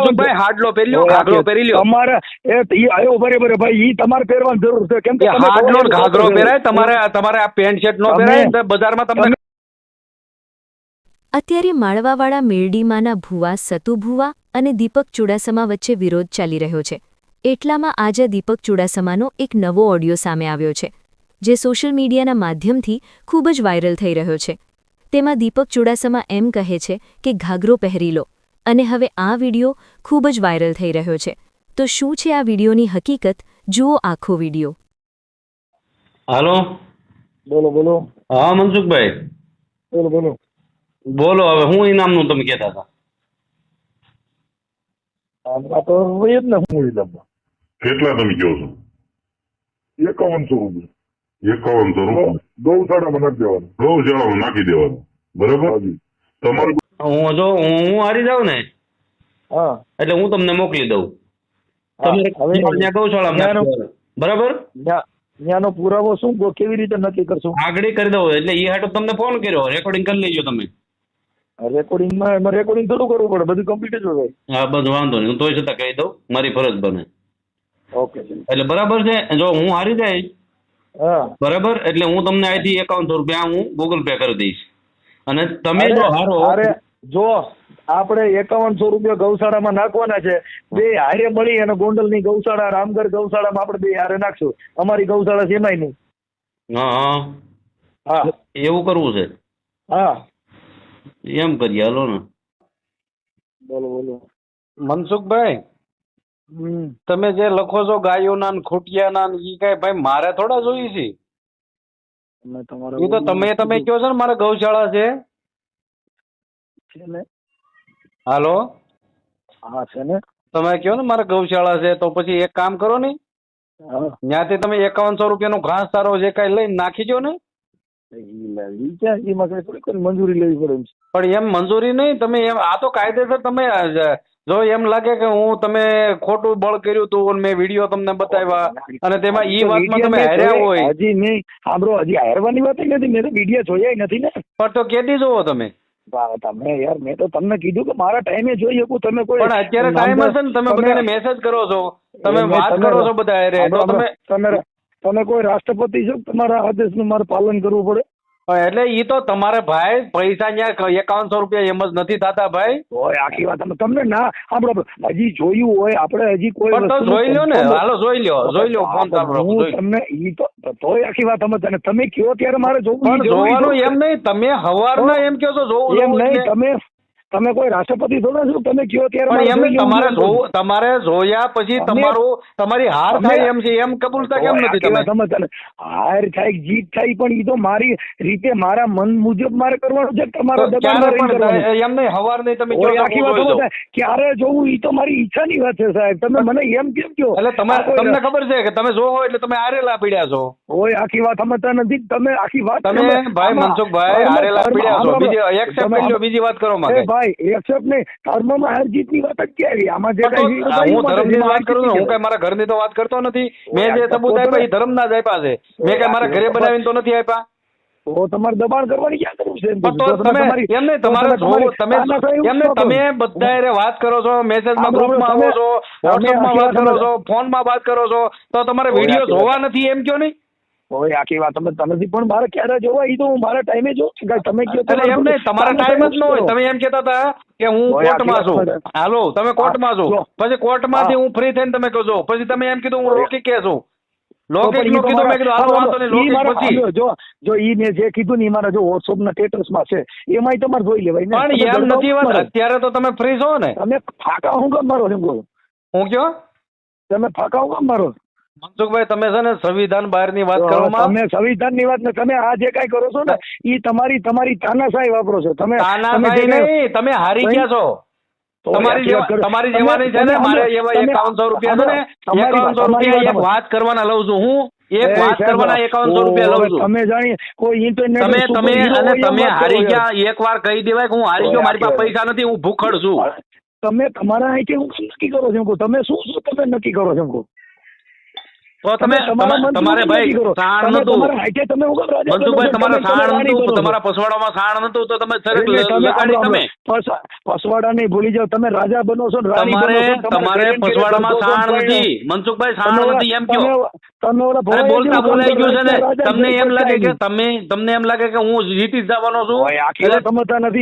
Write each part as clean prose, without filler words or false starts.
મનસુખભાઈ હાડલો પહેરી લ્યો, ઘાઘરો પહેરી લ્યો. તમારે એ આવ્યો બરાબર ભાઈ, ઈ તમારે પહેરવાની જરૂર છે. કેમ કે હાડલો ઘાઘરો પહેરાય, તમારે આ પેન્ટ શર્ટ નો પહેરાય બજારમાં તમને. અત્યારે માળવાવાળા મેરડીમાંના ભુવા સતુ ભુવા અને દીપક ચુડાસમા વચ્ચે વિરોધ ચાલી રહ્યો છે. એટલામાં આજે દીપક ચુડાસમાનો એક નવો ઓડિયો સામે આવ્યો છે, જે સોશિયલ મીડિયાના માધ્યમથી ખૂબ જ વાયરલ થઈ રહ્યો છે. તેમાં દીપક ચુડાસમા એમ કહે છે કે ઘાઘરો પહેરી લો, અને હવે આ વિડિયો ખૂબ જ વાયરલ થઈ રહ્યો છે. તો શું છે આ વિડિયોની હકીકત? જુઓ આખો વિડિયો. હાલો, બોલો બોલો. હા મનસુખભાઈ બોલો બોલો બોલો. હવે હું ઇનામનું તમે કહેતા હતા. આ તો હોય જ ને. હું ઇનામમાં કેટલા તમે કહો છો? 5100 રૂપિયા. 5100 રૂપિયા ગૌશાળામાં નાખી દેવાનું. ગૌશાળામાં નાખી દેવાનું, બરાબર? તમારું હું હારી જાઉં ને હા, એટલે હું તમને મોકલી દઉં. હવે ત્યાં ગૌશાળામાં નાખી દેવાનું, બરાબર? ત્યાંનો પુરાવો શું, કેવી રીતે નક્કી કરશું? આગળ કરી દઉં એટલે એ હાટો તમને ફોન કર્યો, રેકોર્ડિંગ કરી લેજો તમે. રેકોર્ડિંગમાં એમાં રેકોર્ડિંગ થોડું કરવું પડે, બધું કમ્પ્લીટ જ હોય. હા, બધું વાંધો નહીં, હું તોય છતાં કહી દઉં, મારી ફરજ બને. ઓકે એટલે બરાબર છે. જો હું હારી જાય હા બરાબર, એટલે હું તમને અહીંથી 5100 રૂપિયા હું ગૂગલ પે કરી દઈશ. અને તમે જો હારો, અરે જો આપણે 5100 રૂપિયા ગૌશાળામાં નાખવાના છે, બે હારે મળી અને ગોંડલની ગૌશાળા, રામગઢ ગૌશાળામાં આપણે બે હારે નાખશું. અમારી ગૌશાળા છે એમાંય નહીં. હા હા એવું કરવું છે. હા એમ કરીએ, હાલો ને. બોલો બોલો. મનસુખભાઈ, તમે જે લખો છો ગાયોના ને ખૂટિયાના ને ઈ કઈ ભાઈ મારે થોડા જોઈ છે. એ તો તમે કહો છો ને મારે ગૌશાળા છે. હાલો, હા છે ને. તમે કહો ને મારે ગૌશાળા છે, તો પછી એક કામ કરો ને, ત્યાંથી તમે 5100 રૂપિયાનો ઘાસ સારો જે કઈ લઈને નાખી દો ને. મંજૂરી લેવી પડે. પણ એમ મંજૂરી નહીં, તમે એમ આ તો કાયદેસર તમે જો એમ લાગે કે હું તમે ખોટું બળ કર્યું હતું, મેં વિડીયો તમને બતાવ્યા અને તેમાં ઈ વાતમાં તમે હાર્યા હોય. હજી નહીં સાંભળો, હજી હારવાની વાત નથી. મેં તો વિડીયો જોયા નથી ને. પણ તો કેદી જોવો તમે? તમે યાર, મેં તો તમને કીધું કે મારા ટાઈમે જોઈ શકું. તમે કોઈ પણ અત્યારે ટાઈમ હશે ને, તમે બધાને મેસેજ કરો છો, તમે વાત કરો છો બધા હારે, તો તમે કોઈ રાષ્ટ્રપતિ છો, તમારા આદેશનું મારે પાલન કરવું પડે. એટલે ઈ તો તમારે ભાઈ પૈસા ત્યાં 5100 રૂપિયા એમ જ નથી થતા ભાઈ. આખી વાત તમને ના સાંભળો, હજી જોયું હોય આપણે, હજી કોઈ તો જોઈ લો ને. હાલો જોઈ લો ફોન ચાલુ. તમને ઈ તોય આખી વાત સમજ. તમે કયો ત્યારે મારે જોવું. જોવાનું એમ નહીં, તમે હવારના એમ કહો છો જોવું એમ નહીં. તમે કોઈ રાષ્ટ્રપતિ થોડા છો, તમે કયો ત્યારે તમારે જોયા પછી તમારી હાર થાય એમ છે, એમ કબૂલતા કેમ નથી તમે? હાર થાય જીત થાય, પણ એ તો મારી રીતે મારા મન મુજબ મારે કરવાનું છે. તમારો એમ નહીં, હવાર નહીં તમે ક્યારે જોવું એ તો મારી ઈચ્છાની વાત છે સાહેબ. તમે મને એમ કેમ કહો? એટલે તમને ખબર છે કે તમે જોવો એટલે તમે હારેલા પીડ્યા છો. ઓય આખી વાત સમજતા નથી તમે. આખી વાત તમે ભાઈ મનસુખભાઈ હારેલા પીડ્યા છો. બીજી એક્સેપ્ટ કરી લો, બીજી વાત કરો માં. એક્સેપ્ટ નહીં, ધર્મમાં હાર જીતની વાત જ ક્યારે? આમાં જે હું ધર્મની વાત કરું છું, હું કઈ મારા ઘરની તો વાત કરતો નથી. મેં જે સબૂત આપ્યા એ ધર્મના જ આપ્યા છે. મેં કઈ મારા ઘરે બનાવીને તો નથી આપ્યા. તો તમારે દબાણ કરવાની ક્યાં કરવું છે? તમે બધા વાત કરો છો, મેસેજમાં ગ્રુપમાં આવો છો, વોટ્સઅપમાં વાત કરો છો, ફોનમાં વાત કરો છો, તો તમારે વિડીયો જોવા નથી એમ કયો નહીં? ઓય આખી વાત તમે નથી, પણ મારે ક્યારે જોવા એ તો હું મારા ટાઈમે જોઉં છું. તમે કહો એમ નહીં, તમારા ટાઈમ જ ન હોય. તમે એમ કહેતા હતા કે હું કોર્ટમાં છું. હાલો, તમે કોર્ટમાં છો, પછી કોર્ટમાંથી હું ફ્રી થઈને તમે કહો છો, પછી તમે એમ કીધું હું લૌકિક કે છું. લૌકિક નું કીધું, મેં કીધું હાલો વાંધો નહીં, લૌકિક પછી જો ઈ મેં જે કીધું ને મારા જો વોટ્સઅપના સ્ટેટસમાં છે, એમાંય તમારે જોઈ લેવાય ને. પણ એમ નથી વાત, અત્યારે તો તમે ફ્રી છો ને. તમે ફાકા હું કામ મારો એમ કહો? હું કયો તમે ફાકા હું કામ મારો? મનસુખભાઈ, તમે છે ને સંવિધાન બહારની વાત કરવામાં, તમે સંવિધાનની વાત ને તમે આ જે કઈ કરો છો ને એ તમારી તાનાશાહી વાપરો છો. તમે તાનાશાહી નહીં, તમે હારી ગયા છો. તમારી જેવાની છે ને, મારે એવા 5100 રૂપિયા છે ને, 5100 રૂપિયા એક વાત કરવાના લઉં છું હું. એક વાત કરવાના 5100 રૂપિયા લઉં છું. તમે જાણી કોઈ ઇન્ટરનેટ તમે હારી ગયા. એક વાર કહી દેવાય કે હું હારી ગયો, મારી પાસે પૈસા નથી, હું ભૂખડ છું. તમે તમારા અહીંથી હું નક્કી કરો છો? તમે શું તમે નક્કી કરો છો? તો તમે તમારે ભાઈ સાણ નતું મનસુખભાઈ, તમારે સાણ નતું, તમારા પસવાડામાં સાણ નતું તો તમે સરસ લગાડી. તમે પસવાડા નહીં ભૂલી જાઓ, તમે રાજા બનો છો ને રાણી બનો છો. તમારે પસવાડામાં સાણ નથી મનસુખભાઈ, સાણ નથી એમ કહો. તમે ઓલા અરે બોલતા બોલાઈ ગયું છે ને. તમને એમ લાગે કે તમને એમ લાગે કે હું જીતી જ જવાનો છું.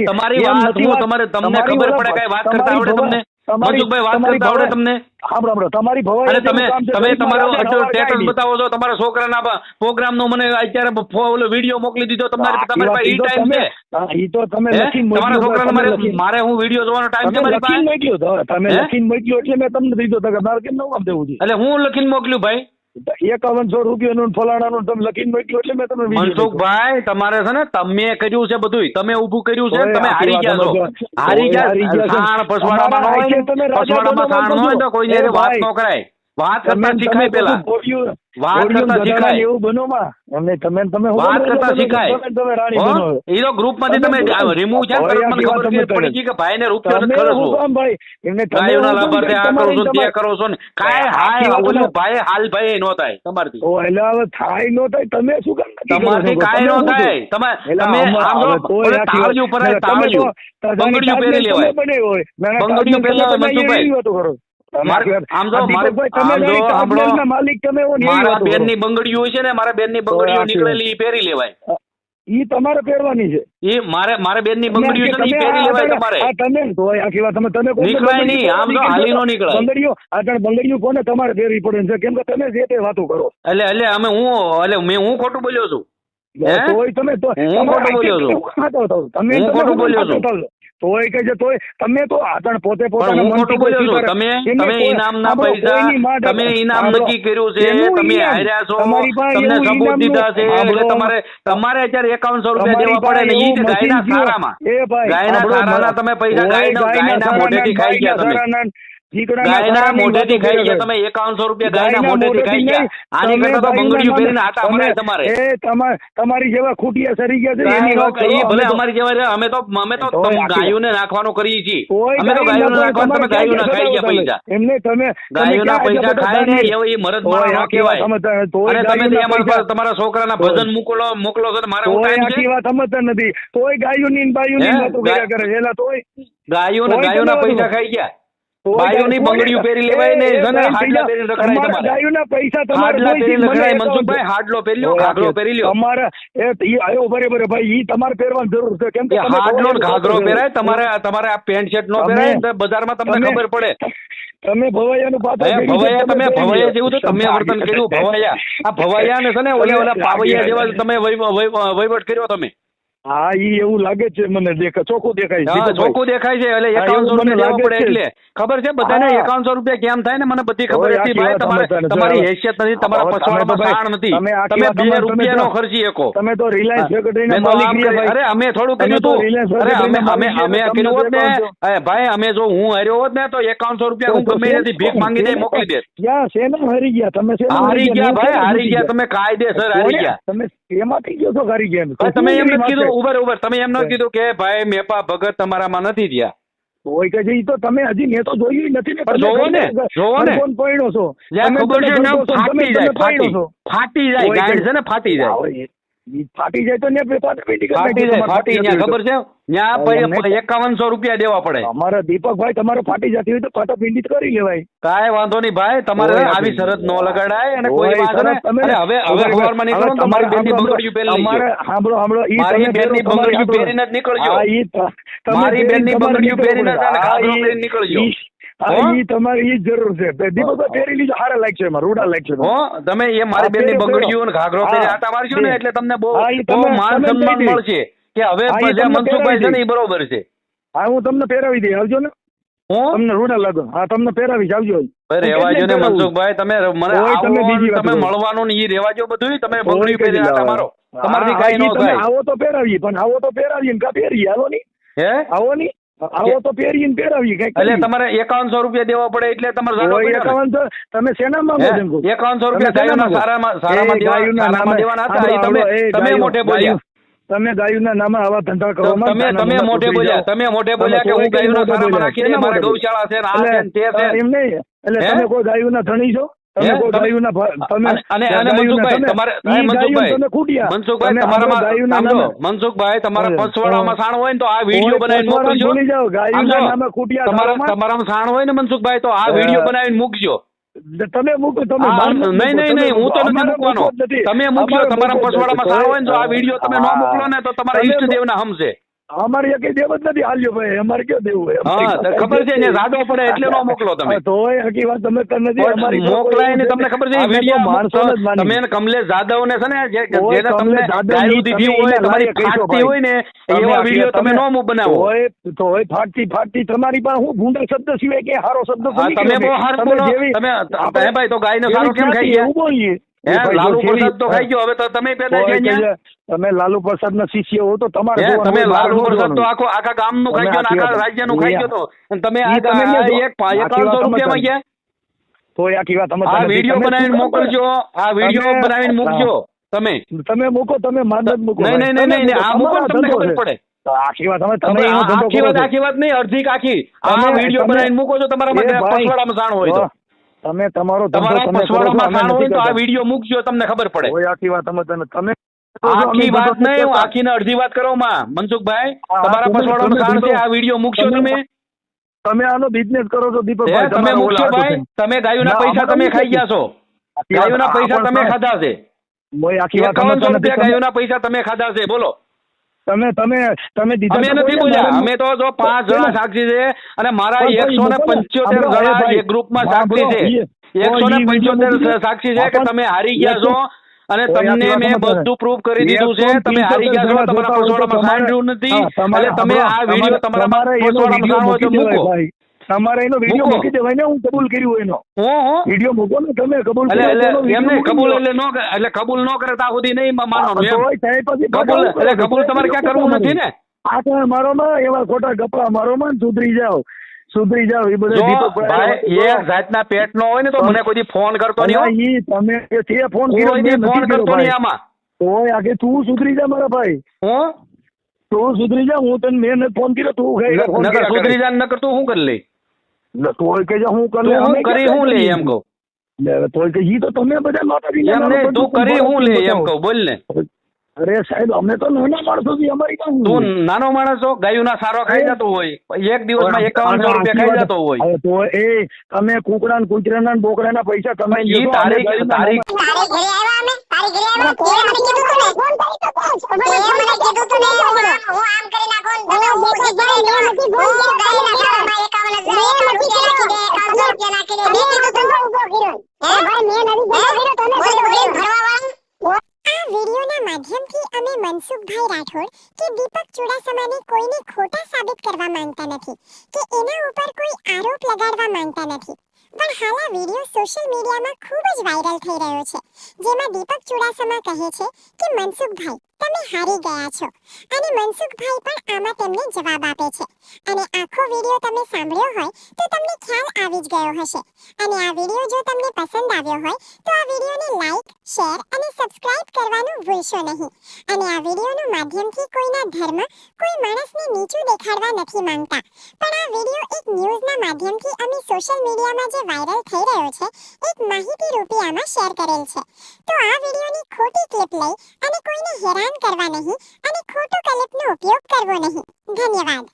તમારી વાત હું તમને ખબર પડે કઈ વાત કરતા આવડે તમને મનસુખભાઈ? વાત કરતા આવડે તમને? તમારી અને તમે તમારો સ્ટેટસ બતાવો છો તમારા છોકરાના પ્રોગ્રામ નો. મને અત્યારે વિડીયો મોકલી દીધો. તમારી પાસે ઈ ટાઈમ છે? તમારા છોકરાને મારે હું વિડીયો જોવાનો ટાઈમ છે મારી પાસે? તમે લખીને મોકલ્યો એટલે મેં તમને દીધો. મારે કેમ ન દેવું છે? એટલે હું લખીને મોકલ્યું ભાઈ 5100 રૂપિયાનું ફલાણાનું તમે લખીને મોકલ્યું એટલે મેં તમને મનસુખભાઈ તમારે છે ને તમે કર્યું છે બધું. તમે ઊભું કર્યું છે. તમે હારી ગયા છો. હારી ગયા. સાણ પસવાડામાં ન હોય ને, પસવાડામાં સાણ ન હોય તો કોઈને વાત ન કરાય. વાત કરતા શીખાય. પેલા વાત કરતા શીખાય. એવું બનો માં તમે વાત કરતા શીખાય. એ તો ગ્રુપ માંથી તમે રિમૂવ છે. મને ખબર પડી ગઈ કે ભાઈ ને રૂપિયો નથી ખરો છો. ગાયોના લાભાર્થે આ કરો છો તે કરો છો ને કાંઈ હાય ઓલું ભાઈ હાલ ભાઈ નો થાય તમારથી. એટલે હવે થાય નો થાય. તમે શું કામ તમારથી કાંઈ નો થાય. તમે તાળિયું પર તાળિયું બંગડીયું પહેરી લેવાય. બંગડીયું પહેરી લેવાય મનસુખભાઈ. મારા બેન ની બંગડીઓ છે ને, મારા બેન ની બંગડીઓ નીકળેલી પહેરી લેવાય. ઈ તમારે પહેરવાની છે. એ મારે બેન ની બંગડીઓ છે ને પહેરી લેવાય તમારે. તમે આખી વાત તમે નીકળાય નહીં. આમ તો હાલી નો નીકળાય. બંગડીઓ કોને તમારે પહેરવી પડે છે? કેમ કે તમે જે તે વાતો કરો. એટલે હું ખોટું બોલ્યો છું. હું ખોટું બોલ્યો છું. હું ખોટું બોલ્યો છું. તોય કહે છે તોય તમે તો પોતે હું ખોટું બોલ્યો છું. તમે ઇનામના પૈસા તમે ઇનામ નક્કી કર્યું છે. તમે હાર્યા છો. તમને સબૂત દીધા છે. એટલે તમારે અત્યારે 5100 રૂપિયા દેવા પડે ને ઈ ગાયના સારામાં. ગાયના સારાના તમે પૈસા ગાયના મોઢેથી ખાઈ ગયા. તમે ગાયના મોઢેથી ખાઈ ગયા. તમે 5100 રૂપિયા ગાયના મોઢેથી ખાઈ ગયા. આની કરતા તો બંગડીયું પહેરીને આટા મરાય તમારે. તમારી જેવા ખૂટિયા સરી ગયા છે. એ ભલે અમારી જેવા. અમે તો ગાયોને નાખવાનું કરીએ છીએ. અમે તો ગાયોને નાખવાનું. તમે ગાયોના ખાઈ ગયા પૈસા. એમને તમે ગાયોના પૈસા ખાય ને એ મરદ માણસ કહેવાય. અને તમે તમારા છોકરાના ભજન મોકલો છો. મારે હું ટાઈમ છે? વાત સમજતા નથી. તોય ગાયોની બાયોની વાતો કર્યા કરે. એલા તોય ગાયોના પૈસા ખાઈ ગયા. ગાયોની બંગડીઓ પહેરી લેવાય ને હાડલા પહેરી રખડાય. તમારે ગાયોના પૈસા હાડલા પહેરી રખડાય મનસુખભાઈ. હાડલો પહેરી લ્યો, ઘાઘરો પહેરી લ્યો. અમારે આયો બરાબર ભાઈ. ઈ તમારે પહેરવાની જરૂર છે. કેમ કે હાડલો ઘાઘરો પહેરાય. તમારે આ પેન્ટ શર્ટ નો પહેરાય. બજારમાં તમને ખબર પડે. તમે ભવૈયાનું ભવૈયા તમે ભવૈયા જેવું તો તમે વર્તન કર્યું. ભવૈયા આ ભવૈયા ને છે ને ઓલા પાવૈયા જેવા તમે વહીવટ કર્યો તમે. હા ઈ એવું લાગે છે મને. ચોખ્ખું દેખાય છે. ચોખ્ખું દેખાય છે. એટલે 5100 રૂપિયા દેવા પડે. એટલે ખબર છે બધાને 5100 રૂપિયા કેમ થાય ને મને બધી ખબર હતી ભાઈ. તમારી હેસિયત નથી. તમારા પછવાડામાં સાણ નથી. તમે 2 રૂપિયા નો ખર્ચી શકો. તમે તો રિલાયન્સ ફેક્ટરીના માલિક. અરે અમે થોડું કર્યું હતું. અરે અમે કર્યું હોત ને ભાઈ. અમે જો હું હાર્યો હોત ને તો 5100 રૂપિયા હું ગમે ત્યાંથી ભીખ માંગી દે મોકલી દે. ક્યાં શેના હારી ગયા તમે? હારી ગયા ભાઈ. હારી ગયા તમે. કાયદેસર હારી ગયા તમે. એમાંથી ગયો તો હારી ગયા. તમે એમ નથી કીધું ઉભર તમે એમ ન કીધું કે ભાઈ મેપા ભગત તમારામાં નથી થયા. હોય કે ઈ તો તમે હજી મેં તો જોયું નથી ને. જોવો ને કોણ પૈણો છો? ખબર છે ફાટી જાય ગાય છે ને ફાટી જાય. ફાટી જાય તો ને ફાટી જાય. ખબર છે ત્યાં 5100 રૂપિયા દેવા પડે. અમારા દીપકભાઈ તમારે ફાટી જતી હોય તો ફાટાફીંડી કરી લેવાય. કાંઈ વાંધો નહીં ભાઈ. તમારે આવી શરત ન લગાડાય. અને કોઈ હવે સવારમાં નીકળો ને તમારી બેનની બંગડીયું પહેરી લેજો. સાંભળો મારી બેનની બંગડીયું પહેરીને જ નીકળજો. મારી બેનની બંગડીયું પહેરીને જ નીકળજો. ઈ તમારી ઈ જરૂર છે. દીપકભાઈ પહેરી લીધો. સારા લાગશે એમાં. રૂડા લાગશે. તમે એ મારી બેનની બંગડીયું ને ઘાઘરો પહેરી આટા મારશો ને એટલે તમને બહુ માન સન્માન મળશે કે હવે મનસુખભાઈ છે ને એ બરોબર છે. હા હું તમને પહેરાવી દઈ. આવજો ને. તમને રૂડા લાગો. હા તમને પહેરાવી આવજો. રેવાજો ને મનસુખભાઈ. તમે મળવાનું ને ઈ રેવાજો બધું. તમે બંગડી પહેરી આટા મારો. તમારથી કઈ ન થાય. આવો તો પહેરાવીએ. પણ આવો તો પહેરાવીએ ને કા પહેરીએ. આવો નહીં. આવો નહીં. આવો તો પહેરીને પહેરાવીએ. એટલે તમારે 5100 રૂપિયા દેવા પડે. એટલે તમારે તમે શેના માંગો છો? 5100 રૂપિયા ગાયોના સારામાં દેવાના હતા. તમે મોઢે બોલ્યા. તમે ગાયોના નામે આવા ધંધા કરો. તમે મોઢે બોલ્યા. તમે મોઢે બોલ્યા કે હું ગાયોના સારામાં નાખીને મારા ગૌશાળા છે ને આ છે તે છે. એમ નહીં. એટલે તમે કોઈ ગાયોના ધણી છો? તમે કોઈ તમે- ગાયુંના તમે અને ગાયુંના મનસુખભાઈ તમે- તમારે ઈ મનસુખભાઈ ગાયું તમે ખૂટ્યા. મનસુખભાઈ તમે તમારામાં ગાયુંના સમજો નામે- મનસુખભાઈ તમારા ઓય, પસવાડામાં સાણ હોય ને તો આ વિડીયો ઓય, બનાવીને પસવાડાને મોકલજો ભૂલી જાઓ, ગાયુંના સમજો, નામે ખૂટ્યા તમારા તારામાં. તમારામાં સાણ હોય ને મનસુખભાઈ તો આ હા. વિડીયો બનાવીને મૂકજો તમે મૂકો તમે હા, માર મૂકો, નહીં નહીં તમે નહીં હું તો મૂકો. નથી અમારે મૂકવાનો મૂકવો જ નથી. તમે મૂકજો અમારે તમારા મૂકવો જ પસવાડામાં નથી. સાણ હોય ને તો આ વિડીયો તમે ન હા. મોકલો ને તો તમારા તમે- ઈષ્ટદેવના હમશે અમારે એક દેવ જ નથી હાલ્યો ભાઈ, અમારે ક્યાં દેવું હોય? હા તો ખબર છે ને જાડો પડે એટલે ન મોકલો તમે હા, તોય હકી વાત તમે તો નથી. અમારી તો મોકલાય ને કોઈ તમને ખબર છે અમે તો વિડીયો માણસો જ માની. તમે કમલેશ જાદવ ને છે ને ઓય, જેને તમને કમલેશ જાદવની ગાયરું દીધી તમે હોય એના તમારી લાયક કહીશો ફાટતી ભાઈ. હોય ને તમે એવા આખી વિડીયો તમે ન બનાવો તોય ફાટતી તમારી પાસે હું ભૂંડા શબ્દ સિવાય કે હારો શબ્દ તો હા, તમે નીકળ્યો બહુ નહીં. સારું તમે બોલો જેવી- તમે આપણે- હે ભાઈ તો ગાયને જેવી સારો કેમ ખાઈ ખ્યાતિ એવું ગયા બોલીએ. હે ભાઈ, લાલુ જો પ્રસાદ તો જેવી- ખાઈ ગયો હવે તો તમે પેદા તોય થયા અહીંયા. કહીએ, તમે લાલુ પ્રસાદ ના શિષ્ય હો તો તમારે હે જોવાનું તમે હોય, લાલુ મારે ન પ્રસાદ તો જોવાનું. આખા ગામનું ખાઈ તમે ગયો ને આખી આખા વાત- રાજ્યનું ખાઈ ગયો તો અને તમે ઈ તમે આ જો- એક આખી વાત 500 તમે રૂપિયામાં તમે- ગયા તોય આખી વાત અમે આ તમે- વિડીયો તમે બનાવીને શું મોકલજો આ વિડીયો તમે- બનાવીને મૂકજો તમે તમે મૂકો, તમે માનદ મૂકો નહીં નહીં નહીં નહીં આ મૂકો ને તમને ખબર પડે તો આખી વાત અમે તમે તમે એનો ધંધો આખી કરો વાત છો. આખી વાત નહીં અડધી આખી આ તમે- વિડીયો તમે- બનાવીને મૂકો છો તમારા એ માટે ભાઈ, પસવાડામાં સાણ હોય તો તમે તમારો ધંધો તમારા તમે કરો છો, પસવાડામાં અમે સાણ હોય નથી તો આ કરતા. વિડીયો મૂકજો તમને ખબર પડે ઓય, આખી વાત અમે તમે આખી વાત નહીં હું આખી ને અડધી વાત કરો માં મનસુખભાઈ હા, તમારા તમે- પસવાડામાં તમે સાણ છે ધંધો- આ વિડીયો મૂકશો તમે- તમે તમે આનો બિઝનેસ કરો છો હે, દીપકભાઈ, તમે તમારો મૂકશો ઓલા ભાઈ હાથો તમે ગાયોના ના, પૈસા અમારે તમે નથી ખાઈ ગયા છો આખી વાત ગાયોના પૈસા આપણ તમે સાહેબ, ખાધા છે ઓય, આખી વાત અમે 5100 તો નથી. રૂપિયા ગાયોના પૈસા તમે ખાધા છે બોલો તમે દીધા અમે તો નથી બોલ્યા, બોલ્યા મારે- અમે તો જો 5 જણા સાક્ષી છે અને મારા પણ ભાઈ, 175 મૂકો ને. જણા ભાઈ, એક ગ્રુપમાં હા, સાક્ષી બરો, છે ઈ- ઈ વિડીયો 175 મૂકી સાક્ષી છે કે આપણ- તમે હારી ગયા છો અને ઓય, તમને આખી મેં વાત બધું પ્રૂફ કરી દીધું છે 175 તમે હારી ગયા છો જણા તમારા જોતા હોય તો પસવાડામાં તમારે- સાંભળ્યું નથી હા, તમારે એટલે તમે આ સાંભળો, વિડીયો તમારા તમારે એનો પસવાડામાં વિડીયો સાંભળો તો મૂકી દેવાય, મૂકો ભાઈ. તમારે એનો વિડીયો મૂકો. મૂકી દેવાય ને, હું કબૂલ કર્યું એનો હું વિડીયો મૂકો ને તમે કબૂલ એટલે કર્યો એટલે એનો વિડીયો એમને મૂકી કબૂલ દો. એટલે નો એટલે કબૂલ નો કરે ત્યાં સુધી નહીં માનવાનું એમ તોય સાહેબ પછી કબૂલ પટાવું એટલે કરો. કબૂલ તમારે ક્યાં કરવું નથી ને આ તો મારોમાં એવા ખોટા ગપ્પા મારોમાં ને સુધરી જાઓ એ બધા જો દીપકભાઈ ભાઈ એક જાતના પેટ નો હોય ને તો મને કોઈ દી ફોન કરતો નહીં હો. અલા, ઈ તમે તે ફોન કર્યો કોઈ દી મેં ફોન નથી કર્યો કરતો નહીં ભાઈ. આમાં ઓય આગે તું સુધરી જા મારા ભાઈ, હું તું સુધરી જા. હું તને મેં નથી ફોન કર્યો, તું કઈ ફોન નકર કર્યા સુધરી કરે. જાય નકર તું શું કરી લે તોય કે હું તું કરી શું કરી શું લે એમ કહું તોય કે ઈ તો તમે બધા માતાજીના એમ નામે નહીં તું બધું કરી શું લે એમ બતાવો. કહું બોલ ને અરે સાહેબ અમે તો નાના માણસો છીએ, અમારી પાસે તું નાનો માણસ છો ગાયુંના સારો ખાઈ જતો હોય એક દિવસમાં 5100 રૂપિયા ખાઈ જતો હોય હવે તો એ તમે કુકડા ને કૂતરાના ને બોકડાના પૈસા કમાઈ ઈ તારીખ તારીખ તારે ઘરે આવ્યા અમે તારી ઘરે આવ્યા તે મને કીધું તું ને ફોન કરી તો કોણ તે મને કીધું તું ને હું આમ કરી નાખો ને તમે હું જે ઘરે લેવા નથી ફોન કર્યો ગાડીના ખાતામાં 51000 રૂપિયા નાખી દે 500 રૂપિયા નાખી દે મેં કીધું તું ઉભો કર્યો હે ભાઈ મેં નથી ઉભો કર્યો તમે ભરવાવાળા આ વિડિયોના માધ્યમથી અમે મનસુખભાઈ રાઠોડ કે દીપક ચુડાસમાને કોઈને ખોટા સાબિત કરવા માંગતા નથી કે એના ઉપર કોઈ આરોપ લગાડવા માંગતા નથી પણ હાલ આ વિડિયો સોશિયલ મીડિયામાં ખૂબ જ વાયરલ થઈ રહ્યો છે જેમાં દીપક ચુડાસમા કહે છે કે મનસુખભાઈ તમે હારી ગયા છો અને મનસુખભાઈ પણ આમાં તેમને જવાબ આપે છે અને આખો વિડિયો તમે સાંભળ્યો હોય તો તમને ખ્યાલ આવી જ ગયો હશે અને આ વિડિયો જો તમને પસંદ આવ્યો હોય તો આ વિડિયોને લાઈક શેર અને સબસ્ક્રાઇબ કરવાનું ભૂલશો નહીં અને આ વિડિયોનું માધ્યમથી કોઈના ધર્મ કોઈ માણસને નીચું દેખાડવા નથી માંગતા પણ આ વિડિયો એક ન્યૂઝના માધ્યમથી અમે સોશિયલ મીડિયામાં જે વાયરલ થઈ રહ્યો છે એક માહિતી રૂપી આમાં શેર કરેલ છે તો આ વિડિયોની ખોટી ક્લિપ લઈ અને કોઈને હેરાન કરવા નહીં અને ખોટો ક્લિપનો ઉપયોગ કરવો નહીં ધન્યવાદ